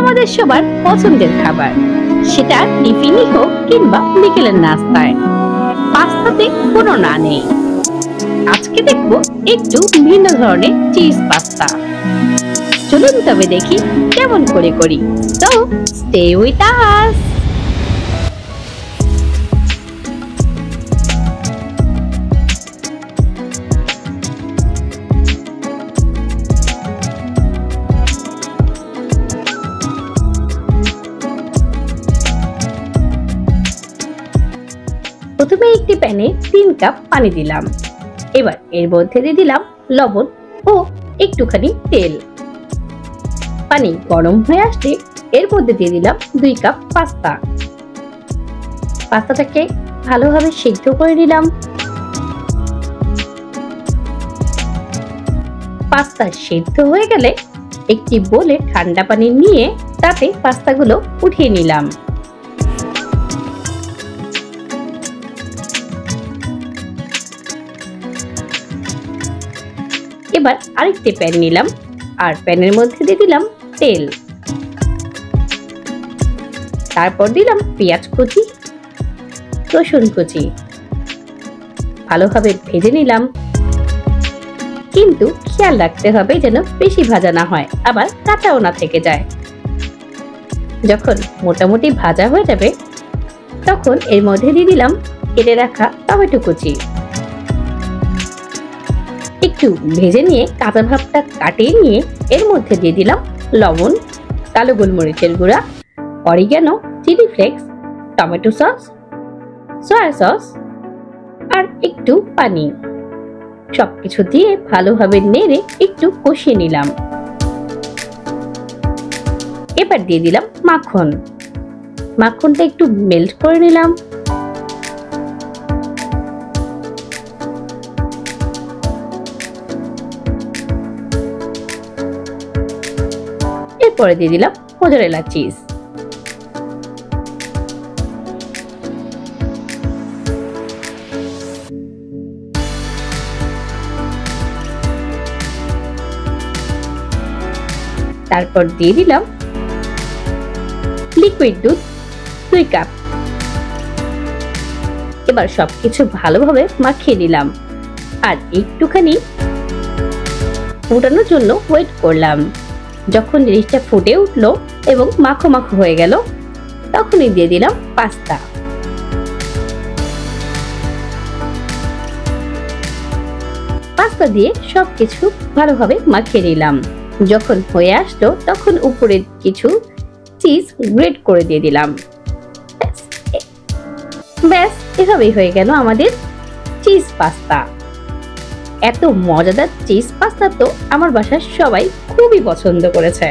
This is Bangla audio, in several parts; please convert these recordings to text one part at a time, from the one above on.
আমাদের সবার পছন্দের খাবার, সেটা টিফিনই হোক কিংবা বিকেলের নাস্তায়। পাস্তাতে কোনো না নেই। আজকে দেখবো একটু ভিন্ন ধরনের চিজ পাস্তা। চলুন তবে দেখি কেমন করে করি। তো স্টে উইথ আস। প্রথমে একটি প্যানে 3 কাপ পানি দিলাম। এবার এর মধ্যে দিয়ে দিলাম লবণ ও একটুখানি তেল। পানি গরম হয়ে আসলে এর মধ্যে দিয়ে দিলাম 2 কাপ পাস্তা। পাস্তাটাকে ভালোভাবে সিদ্ধ করে নিলাম। পাস্তা সিদ্ধ হয়ে গেলে একটি বোলে ঠান্ডা পানি নিয়ে তাতে পাস্তাগুলো উঠিয়ে নিলাম। এবার আরেকটি প্যান নিলাম আর প্যানের মধ্যে দিয়ে দিলাম তেল। তারপর দিলাম পেঁয়াজ কুচি, রসুন কুচি। ভালোভাবে ভেজে নিলাম, কিন্তু খেয়াল রাখতে হবে যেন বেশি ভাজা না হয়, আবার কাঁচাও না থেকে যায়। যখন মোটামুটি ভাজা হয়ে যাবে তখন এর মধ্যে দিয়ে দিলাম কেটে রাখা টমেটো কুচি। একটু ভেজে নিয়ে কাঁচা ভাবটা কাটিয়ে নিয়ে এর মধ্যে দিয়ে দিলাম লবণ, কালো গোলমরিচের গুঁড়া, oregano, chilli flakes, tomato sauce, soya sauce আর একটু পানি। সবকিছু দিয়ে ভালোভাবে নেড়ে একটু কষিয়ে নিলাম। এবার দিয়ে দিলাম মাখন। মাখনটা একটু মেল্ট করে নিলাম। এরপরে দিয়ে দিলাম মোজারেলা চিজ। তারপর দিয়ে দিলাম লিকুইড দুধ 2 কাপ। এবার সবকিছু ভালোভাবে মাখিয়ে নিলাম আর একটুখানি ফুটানোর জন্য ওয়েট করলাম। যখন জিনিসটা ফুটে উঠলো এবং মাখো মাখো হয়ে গেল তখনই দিয়ে দিলাম পাস্তা। পাস্তা দিয়ে সবকিছু ভালোভাবে মাখিয়ে নিলাম। যখন হয়ে আসলো তখন উপরে কিছু চিজ গ্রেট করে দিয়ে দিলাম। ব্যাস, এভাবেই হয়ে গেল আমাদের চিজ পাস্তা। এত মজাদার চিজ পাস্তা তো আমার বাসার সবাই খুবই পছন্দ করেছে।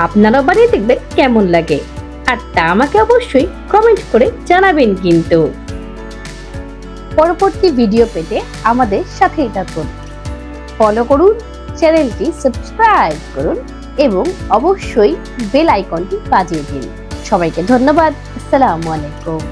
আপনারাও বানিয়ে দেখবেন কেমন লাগে, আর তা আমাকে অবশ্যই কমেন্ট করে জানাবেন। কিন্তু পরবর্তী ভিডিও পেতে আমাদের সাথেই থাকুন, ফলো করুন, চ্যানেলটি সাবস্ক্রাইব করুন এবং অবশ্যই বেল আইকনটি বাজিয়ে দিন। সবাইকে ধন্যবাদ। আসসালামু আলাইকুম।